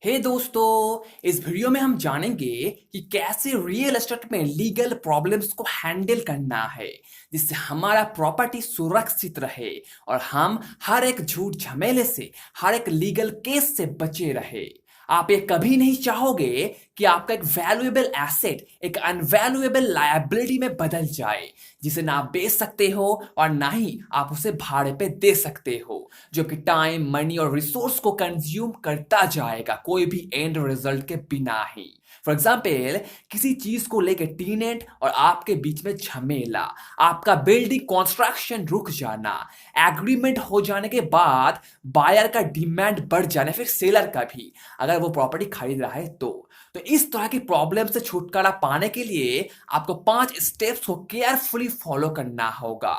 दोस्तों, इस वीडियो में हम जानेंगे कि कैसे रियल एस्टेट में लीगल प्रॉब्लम्स को हैंडल करना है जिससे हमारा प्रॉपर्टी सुरक्षित रहे और हम हर एक झूठ झमेले से, हर एक लीगल केस से बचे रहे। आप ये कभी नहीं चाहोगे कि आपका एक वैल्यूएबल एसेट एक अनवैल्यूएबल लायबिलिटी में बदल जाए, जिसे ना आप बेच सकते हो और ना ही आप उसे भाड़े पे दे सकते हो, जो कि टाइम, मनी और रिसोर्स को कंज्यूम करता जाएगा कोई भी एंड रिजल्ट के बिना ही। फॉर एग्जाम्पल, किसी चीज को लेकर टीनेंट और आपके बीच में झमेला, आपका बिल्डिंग कंस्ट्रक्शन रुक जाना, एग्रीमेंट हो जाने के बाद बायर का डिमांड बढ़ जाना, फिर सेलर का भी, अगर वो प्रॉपर्टी खरीद रहा है तो इस तरह की प्रॉब्लम से छुटकारा पाने के लिए आपको 5 स्टेप्स को केयरफुली फॉलो करना होगा,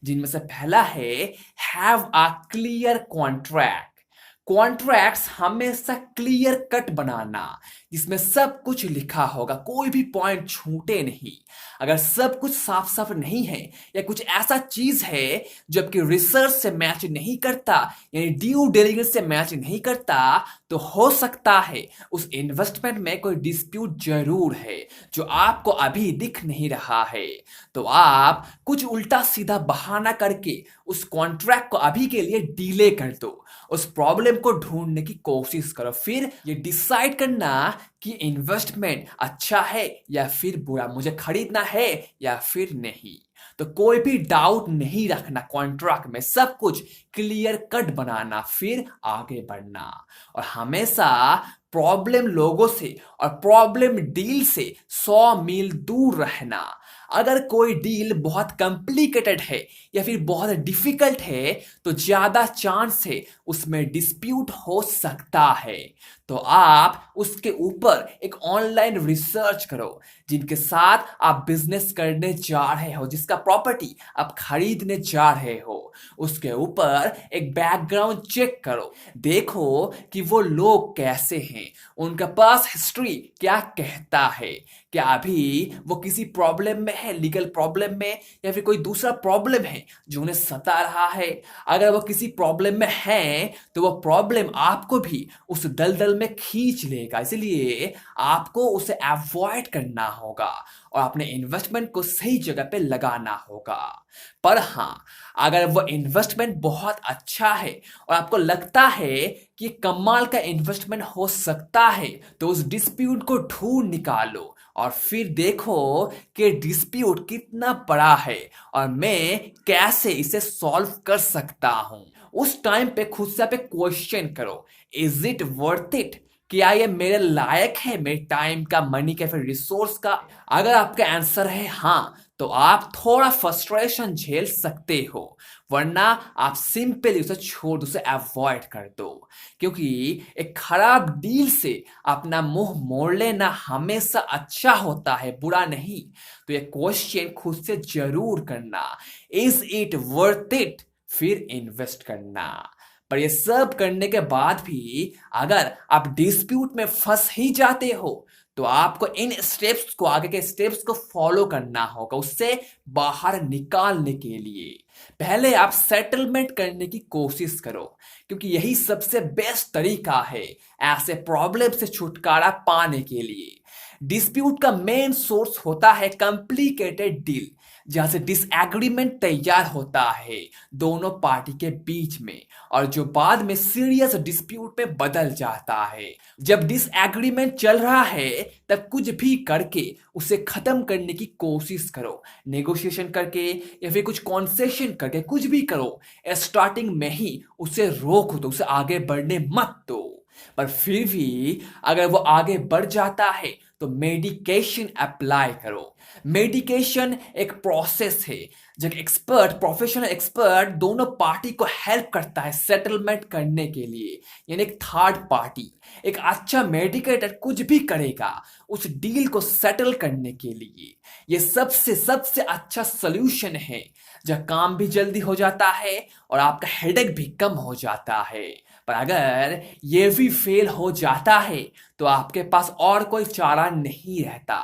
जिनमें से पहला है have a clear contract. Contracts हमेशा क्लियर कट बनाना, जिसमें सब कुछ लिखा होगा, कोई भी पॉइंट छूटे नहीं। अगर सब कुछ साफ साफ नहीं है या कुछ ऐसा चीज है जो आपकी रिसर्च से मैच नहीं करता, यानी ड्यू डिलिजेंस से मैच नहीं करता, तो हो सकता है उस इन्वेस्टमेंट में कोई डिस्प्यूट जरूर है जो आपको अभी दिख नहीं रहा है। तो आप कुछ उल्टा सीधा बहाना करके उस कॉन्ट्रैक्ट को अभी के लिए डिले कर दो, उस प्रॉब्लम को ढूंढने की कोशिश करो, फिर ये डिसाइड करना कि इन्वेस्टमेंट अच्छा है या फिर बुरा, मुझे खरीदना है या फिर नहीं। तो कोई भी डाउट नहीं रखना, कॉन्ट्रैक्ट में सब कुछ क्लियर कट बनाना, फिर आगे बढ़ना। और हमेशा प्रॉब्लम लोगों से और प्रॉब्लम डील से 100 मील दूर रहना। अगर कोई डील बहुत कॉम्प्लिकेटेड है या फिर बहुत डिफिकल्ट है तो ज्यादा चांस है उसमें डिस्प्यूट हो सकता है। तो आप उसके ऊपर एक ऑनलाइन रिसर्च करो, जिनके साथ आप बिजनेस करने जा रहे हो, जिसका प्रॉपर्टी आप खरीदने जा रहे हो, उसके ऊपर एक बैकग्राउंड चेक करो। देखो कि वो लोग कैसे हैं, उनका पास हिस्ट्री क्या कहता है, क्या अभी वो किसी प्रॉब्लम में है, लीगल प्रॉब्लम में, या फिर कोई दूसरा प्रॉब्लम है जो उन्हें सता रहा है। अगर वो किसी प्रॉब्लम में है तो वो प्रॉब्लम आपको भी उस दलदल में खींच लेगा, इसलिए आपको उसे अवॉइड करना होगा और अपने इन्वेस्टमेंट को सही जगह पे लगाना होगा। पर हाँ, अगर वो इन्वेस्टमेंट बहुत अच्छा है और आपको लगता है कि कमाल का इन्वेस्टमेंट हो सकता है, तो उस डिस्प्यूट को ढूंढ निकालो और फिर देखो कि डिस्प्यूट कितना बड़ा है और मैं कैसे इसे सॉल्व कर सकता हूं। उस टाइम पे खुद से पे क्वेश्चन करो, इज इट वर्थ इट? क्या ये मेरे लायक है, मेरे टाइम का, मनी का, फिर रिसोर्स का? अगर आपका आंसर है हाँ, तो आप थोड़ा फ्रस्ट्रेशन झेल सकते हो, वरना आप सिंपली उसे छोड़ दो, उसे अवॉइड कर दो। क्योंकि एक खराब डील से अपना मुंह मोड़ लेना हमेशा अच्छा होता है, बुरा नहीं। तो ये क्वेश्चन खुद से जरूर करना, इज इट वर्थ इट, फिर इन्वेस्ट करना। पर ये सब करने के बाद भी अगर आप डिस्प्यूट में फंस ही जाते हो, तो आपको इन स्टेप्स को, आगे के स्टेप्स को फॉलो करना होगा उससे बाहर निकालने के लिए। पहले आप सेटलमेंट करने की कोशिश करो, क्योंकि यही सबसे बेस्ट तरीका है ऐसे प्रॉब्लम से छुटकारा पाने के लिए। डिस्प्यूट का मेन सोर्स होता है कॉम्प्लिकेटेड डील, जहां से डिसएग्रीमेंट तैयार होता है दोनों पार्टी के बीच में, और जो बाद में सीरियस डिस्प्यूट में बदल जाता है। जब डिसएग्रीमेंट चल रहा है तब कुछ भी करके उसे खत्म करने की कोशिश करो, नेगोशिएशन करके या फिर कुछ कॉन्सेशन करके, कुछ भी करो, स्टार्टिंग में ही उसे रोक दो, उसे आगे बढ़ने मत दो। पर फिर भी अगर वो आगे बढ़ जाता है तो मेडिकेशन अप्लाई करो। मेडिकेशन एक प्रोसेस है जब एक्सपर्ट, प्रोफेशनल एक्सपर्ट दोनों पार्टी को हेल्प करता है सेटलमेंट करने के लिए, यानी एक थर्ड पार्टी। एक अच्छा मेडिकेटर कुछ भी करेगा उस डील को सेटल करने के लिए। ये सबसे सबसे अच्छा सोल्यूशन है, जब काम भी जल्दी हो जाता है और आपका हेडेक भी कम हो जाता है। पर अगर ये भी फेल हो जाता है तो आपके पास और कोई चारा नहीं रहता,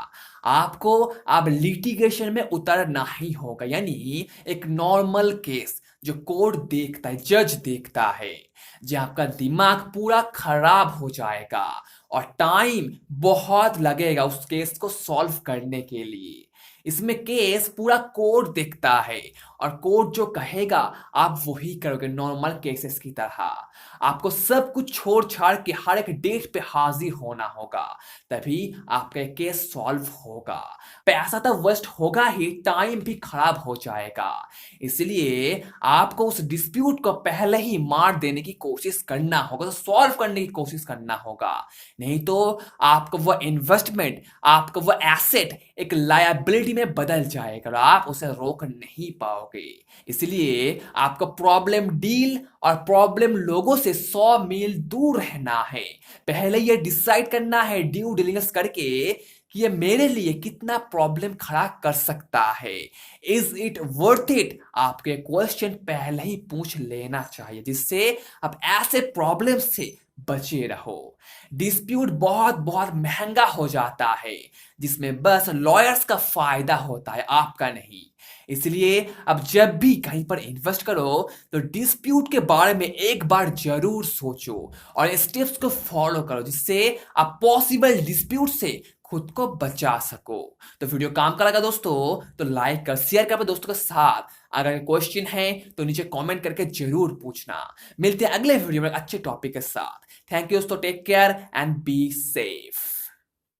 आपको अब लिटिगेशन में उतरना ही होगा, यानी एक नॉर्मल केस जो कोर्ट देखता है, जज देखता है। जहाँ आपका दिमाग पूरा खराब हो जाएगा और टाइम बहुत लगेगा उस केस को सॉल्व करने के लिए। इसमें केस पूरा कोर्ट देखता है और कोर्ट जो कहेगा आप वही करोगे नॉर्मल केसेस की तरह। आपको सब कुछ छोड़ छाड़ के हर एक डेट पे हाजिर होना होगा, तभी आपका केस सॉल्व होगा। पैसा तो वेस्ट होगा ही, टाइम भी खराब हो जाएगा। इसलिए आपको उस डिस्प्यूट को पहले ही मार देने की कोशिश करना होगा, तो सॉल्व करने की कोशिश करना होगा। नहीं तो आपका वो इन्वेस्टमेंट, आपका वो एसेट एक लायबिलिटी में बदल जाएगा और आप उसे रोक नहीं पाओगे। इसलिए आपको प्रॉब्लम डील और प्रॉब्लम लोगों से 100 मील दूर रहना है। पहले ये डिसाइड करना है ड्यू डिलिजेंस करके कि ये मेरे लिए कितना प्रॉब्लम खड़ा कर सकता है। Is it worth it? आपके क्वेश्चन पहले ही पूछ लेना चाहिए, जिससे आप ऐसे प्रॉब्लम से बचे रहो। डिस्प्यूट बहुत बहुत महंगा हो जाता है, जिसमें बस लॉयर्स का फायदा होता है, आपका नहीं। इसलिए अब जब भी कहीं पर इन्वेस्ट करो तो डिस्प्यूट के बारे में एक बार जरूर सोचो और स्टेप्स को फॉलो करो, जिससे आप पॉसिबल डिस्प्यूट से खुद को बचा सको। तो वीडियो काम का लगा दोस्तों तो लाइक कर, शेयर कर अपने दोस्तों के साथ। अगर क्वेश्चन है तो नीचे कमेंट करके जरूर पूछना। मिलते हैं अगले वीडियो में अच्छे टॉपिक के साथ। थैंक यू दोस्तों, take care and be safe.